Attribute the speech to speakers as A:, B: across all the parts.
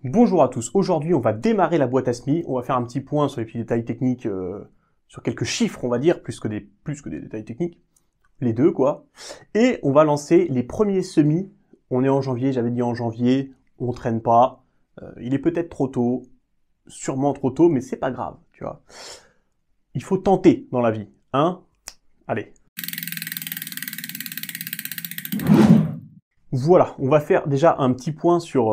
A: Bonjour à tous, aujourd'hui on va démarrer la boîte à semis, on va faire un petit point sur les petits détails techniques, sur quelques chiffres on va dire, plus que des détails techniques, les deux quoi, et on va lancer les premiers semis. On est en janvier, j'avais dit en janvier, on traîne pas, il est peut-être trop tôt, sûrement trop tôt, mais c'est pas grave, tu vois. Il faut tenter dans la vie, hein. Allez. Voilà, on va faire déjà un petit point sur...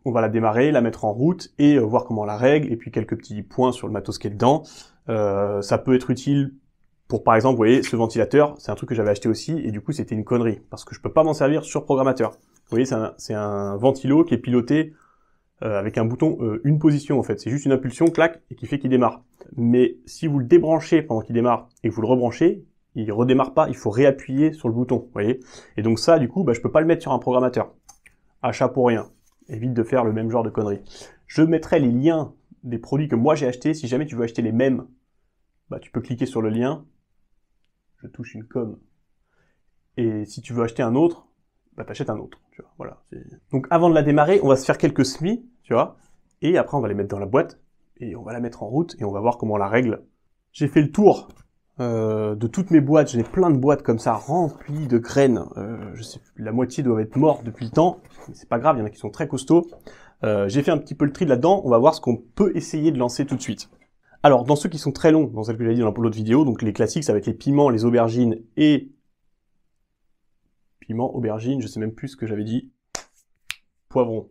A: on va la démarrer, la mettre en route et voir comment on la règle, et puis quelques petits points sur le matos qui est dedans. Ça peut être utile pour, par exemple, vous voyez, ce ventilateur, c'est un truc que j'avais acheté aussi, et du coup c'était une connerie, parce que je peux pas m'en servir sur programmateur. Vous voyez, c'est un ventilo qui est piloté avec un bouton, une position en fait, c'est juste une impulsion, clac, et qui fait qu'il démarre. Mais si vous le débranchez pendant qu'il démarre, et que vous le rebranchez, il redémarre pas, il faut réappuyer sur le bouton, vous voyez. Et donc ça, du coup, je peux pas le mettre sur un programmateur. Achat pour rien. Évite de faire le même genre de conneries. Je mettrai les liens des produits que moi j'ai achetés. Si jamais tu veux acheter les mêmes, tu peux cliquer sur le lien. Je touche une com. Et si tu veux acheter un autre, t'achètes un autre. Tu vois, voilà. Donc avant de la démarrer, on va se faire quelques semis, tu vois. Et après, on va les mettre dans la boîte. Et on va la mettre en route. Et on va voir comment on la règle. J'ai fait le tour de toutes mes boîtes. J'ai plein de boîtes comme ça, remplies de graines. Je sais, la moitié doivent être morts depuis le temps. Mais c'est pas grave, il y en a qui sont très costauds. J'ai fait un petit peu le tri là-dedans. On va voir ce qu'on peut essayer de lancer tout de suite. Alors, dans ceux qui sont très longs, dans celle que j'avais dit dans l'autre vidéo, donc les classiques, ça va être les piments, les aubergines et... Piment, aubergine, je sais même plus ce que j'avais dit. Poivron.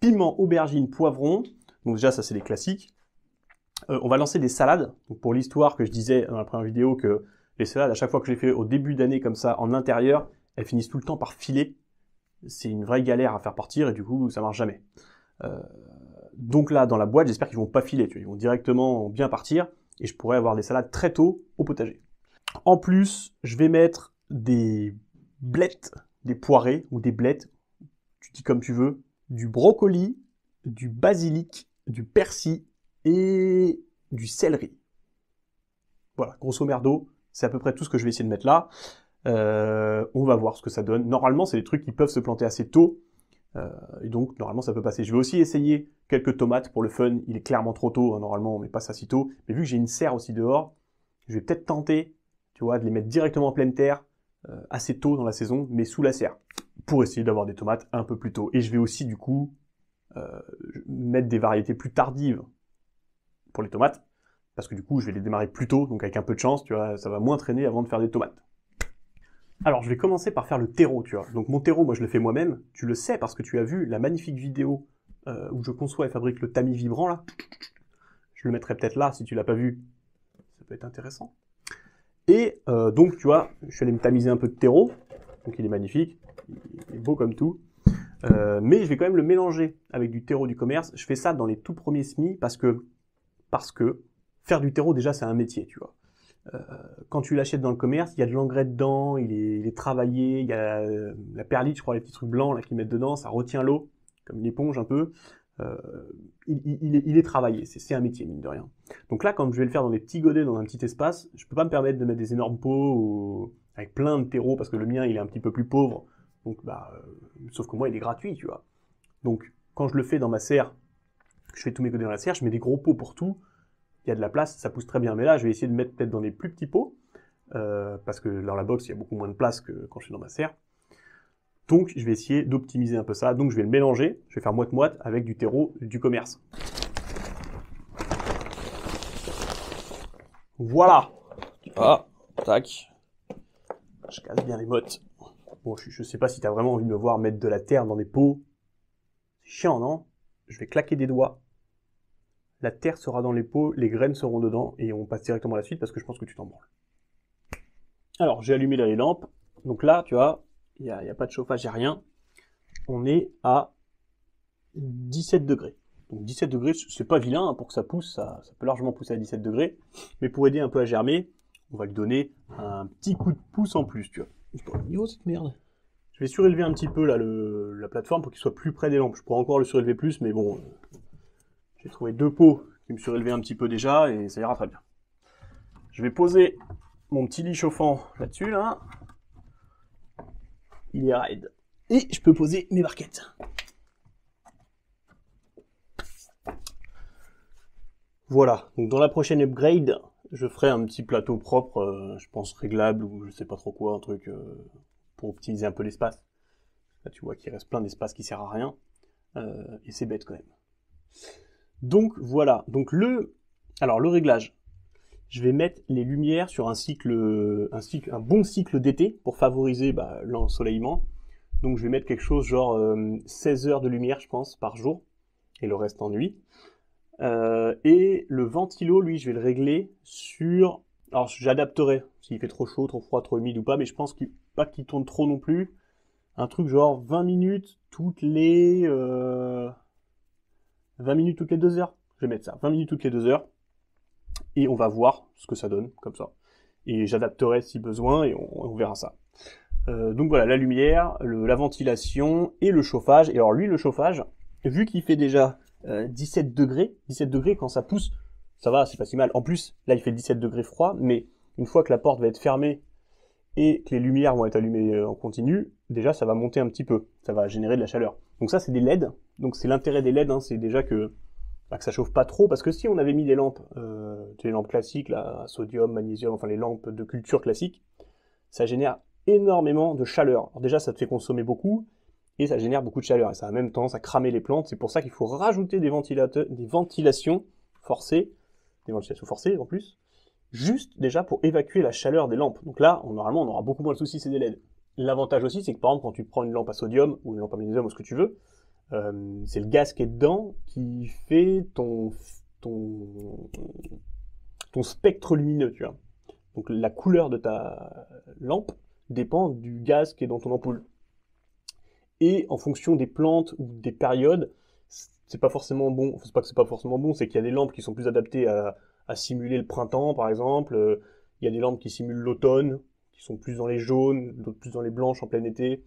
A: Piment, aubergine, poivron. Donc déjà, ça c'est les classiques. On va lancer des salades. Donc pour l'histoire que je disais dans la première vidéo, que les salades, à chaque fois que j'ai fait au début d'année comme ça, en intérieur, elles finissent tout le temps par filer. C'est une vraie galère à faire partir et du coup, ça marche jamais. Donc là, dans la boîte, j'espère qu'ils vont pas filer. Tu vois, ils vont directement bien partir et je pourrais avoir des salades très tôt au potager. En plus, je vais mettre des blettes, des poirées ou des blettes, tu dis comme tu veux, du brocoli, du basilic, du persil et du céleri. Voilà, grosso merdo, c'est à peu près tout ce que je vais essayer de mettre là. On va voir ce que ça donne. Normalement, c'est des trucs qui peuvent se planter assez tôt, et donc normalement ça peut passer. Je vais aussi essayer quelques tomates pour le fun. Il est clairement trop tôt, hein, normalement on met pas ça si tôt. Mais vu que j'ai une serre aussi dehors, je vais peut-être tenter, tu vois, de les mettre directement en pleine terre, assez tôt dans la saison, mais sous la serre, pour essayer d'avoir des tomates un peu plus tôt. Et je vais aussi du coup mettre des variétés plus tardives pour les tomates, parce que du coup je vais les démarrer plus tôt, donc avec un peu de chance, tu vois, ça va moins traîner avant de faire des tomates. Alors je vais commencer par faire le terreau, tu vois. Donc mon terreau, moi je le fais moi-même, tu le sais parce que tu as vu la magnifique vidéo où je conçois et fabrique le tamis vibrant là. Je le mettrai peut-être là si tu l'as pas vu, ça peut être intéressant. Et donc tu vois, je suis allé me tamiser un peu de terreau, donc il est magnifique, il est beau comme tout. Mais je vais quand même le mélanger avec du terreau du commerce. Je fais ça dans les tout premiers semis parce que faire du terreau déjà c'est un métier, tu vois. Quand tu l'achètes dans le commerce, il y a de l'engrais dedans, il est travaillé, il y a la perlite, je crois, les petits trucs blancs là qu'ils mettent dedans, ça retient l'eau, comme une éponge un peu. Il est travaillé, c'est un métier, mine de rien. Donc là, quand je vais le faire dans des petits godets, dans un petit espace, je peux pas me permettre de mettre des énormes pots avec plein de terreau, parce que le mien, il est un petit peu plus pauvre. Donc, sauf que moi, il est gratuit, tu vois. Donc, quand je le fais dans ma serre, je fais tous mes godets dans la serre, je mets des gros pots pour tout. Il y a de la place, ça pousse très bien. Mais là, je vais essayer de mettre peut-être dans des plus petits pots, parce que dans la box, il y a beaucoup moins de place que quand je suis dans ma serre. Donc, je vais essayer d'optimiser un peu ça. Donc, je vais le mélanger, je vais faire moite-moite avec du terreau du commerce. Voilà. Ah, tac. Je casse bien les mottes. Bon, je sais pas si tu as vraiment envie de me voir mettre de la terre dans des pots. C'est chiant, non? Je vais claquer des doigts. La terre sera dans les pots, les graines seront dedans, et on passe directement à la suite parce que je pense que tu t'en branles. Alors, j'ai allumé les lampes. Donc là, tu vois, il n'y a pas de chauffage, il n'y a rien. On est à 17 degrés. Donc 17 degrés, c'est pas vilain, hein, pour que ça pousse, ça peut largement pousser à 17 degrés. Mais pour aider un peu à germer, on va lui donner un petit coup de pouce en plus, tu vois. C'est pas niveau cette merde. Je vais surélever un petit peu là la plateforme pour qu'il soit plus près des lampes. Je pourrais encore le surélever plus, mais bon, j'ai trouvé deux pots qui me surélevaient un petit peu déjà et ça ira très bien. Je vais poser mon petit lit chauffant là-dessus, là. Il est raide. Et je peux poser mes barquettes. Voilà, donc dans la prochaine upgrade, je ferai un petit plateau propre, je pense réglable, ou je sais pas trop quoi, un truc pour optimiser un peu l'espace. Là tu vois qu'il reste plein d'espace qui sert à rien, et c'est bête quand même. Donc voilà, donc le réglage. Je vais mettre les lumières sur un bon cycle d'été pour favoriser l'ensoleillement. Donc je vais mettre quelque chose genre 16 heures de lumière, je pense, par jour, et le reste en nuit. Et le ventilo, lui, je vais le régler sur... Alors j'adapterai, s'il fait trop chaud, trop froid, trop humide ou pas, mais je pense pas qu'il tourne trop non plus. Un truc genre 20 minutes toutes les... 20 minutes toutes les 2 heures. Je vais mettre ça, 20 minutes toutes les 2 heures. Et on va voir ce que ça donne, comme ça. Et j'adapterai si besoin, et on verra ça. Donc voilà, la lumière, la ventilation et le chauffage. Et alors lui, le chauffage, vu qu'il fait déjà 17 degrés quand ça pousse, ça va, c'est pas si mal. En plus, là il fait 17 degrés froid, mais une fois que la porte va être fermée et que les lumières vont être allumées en continu, déjà ça va monter un petit peu, ça va générer de la chaleur. Donc ça c'est des LED, donc c'est l'intérêt des LED, hein, c'est déjà que ça chauffe pas trop, parce que si on avait mis des lampes, des lampes classiques, là, sodium, magnésium, enfin les lampes de culture classique, ça génère énormément de chaleur. Alors déjà ça te fait consommer beaucoup, et ça génère beaucoup de chaleur, et ça a en même tendance à cramer les plantes. C'est pour ça qu'il faut rajouter des ventilations forcées en plus, juste déjà pour évacuer la chaleur des lampes. Donc là, normalement, on aura beaucoup moins de soucis, c'est des LED. L'avantage aussi, c'est que par exemple, quand tu prends une lampe à sodium, ou une lampe à magnésium, ou ce que tu veux, c'est le gaz qui est dedans qui fait ton spectre lumineux, tu vois. Donc la couleur de ta lampe dépend du gaz qui est dans ton ampoule. Et en fonction des plantes ou des périodes, c'est pas forcément bon. C'est pas que c'est pas forcément bon, c'est qu'il y a des lampes qui sont plus adaptées à simuler le printemps, par exemple. Il y a des lampes qui simulent l'automne, qui sont plus dans les jaunes, d'autres plus dans les blanches en plein été.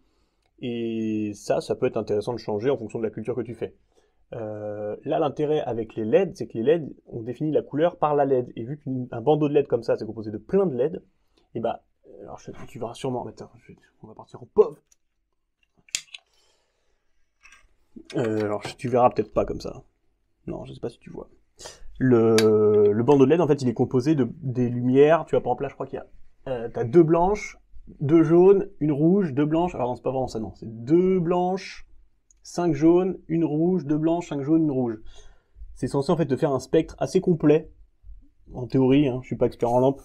A: Et ça peut être intéressant de changer en fonction de la culture que tu fais. Là, l'intérêt avec les LED, c'est que les LED, on définit la couleur par la LED. Et vu qu'un bandeau de LED comme ça, c'est composé de plein de LED, et bah, alors tu verras sûrement, attends, on va partir en pauvre. Alors tu verras peut-être pas comme ça. Non, je sais pas si tu vois. Le bandeau de LED, en fait, il est composé des lumières. Tu vois, par exemple, là, je crois qu'il y a... t'as 2 blanches, 2 jaunes, une rouge, 2 blanches. Alors non, c'est pas vraiment ça, non. C'est 2 blanches, 5 jaunes, une rouge, 2 blanches, 5 jaunes, une rouge. C'est censé, en fait, te faire un spectre assez complet. En théorie, hein, je suis pas expert en lampe,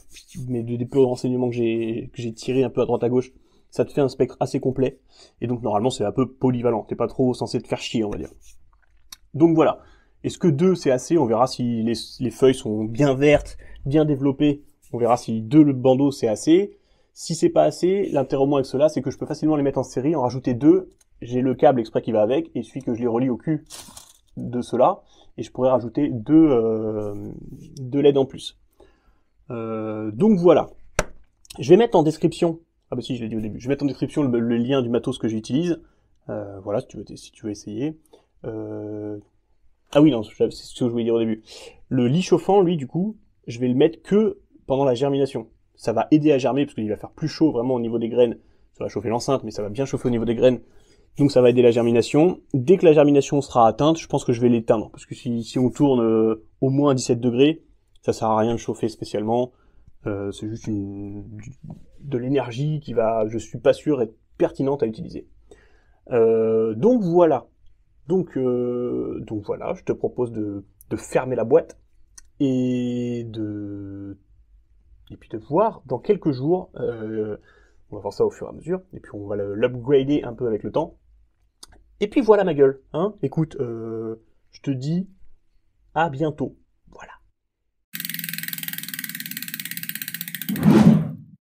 A: mais des peu de renseignements que j'ai tirés un peu à droite à gauche, ça te fait un spectre assez complet. Et donc, normalement, c'est un peu polyvalent. T'es pas trop censé te faire chier, on va dire. Donc voilà. Est-ce que 2 c'est assez? On verra si les feuilles sont bien vertes, bien développées. On verra si 2 le bandeau c'est assez. Si c'est pas assez, l'intérêt au moins avec cela, c'est que je peux facilement les mettre en série, en rajouter 2. J'ai le câble exprès qui va avec, et il suffit que je les relie au cul de cela, et je pourrais rajouter 2 LED en plus. Donc voilà. Je vais mettre en description, ah bah si je l'ai dit au début, je vais mettre en description le lien du matos que j'utilise. Voilà, si tu veux essayer. Ah oui, non, c'est ce que je voulais dire au début. Le lit chauffant, lui, du coup, je vais le mettre que pendant la germination. Ça va aider à germer, parce qu'il va faire plus chaud vraiment au niveau des graines. Ça va chauffer l'enceinte, mais ça va bien chauffer au niveau des graines. Donc ça va aider la germination. Dès que la germination sera atteinte, je pense que je vais l'éteindre. Parce que si on tourne au moins 17 degrés, ça sert à rien de chauffer spécialement. C'est juste de l'énergie qui va, je suis pas sûr, être pertinente à utiliser. Donc voilà. Donc voilà, je te propose de fermer la boîte et puis de voir dans quelques jours. On va voir ça au fur et à mesure, et puis on va l'upgrader un peu avec le temps. Et puis voilà ma gueule, hein. Écoute, je te dis à bientôt.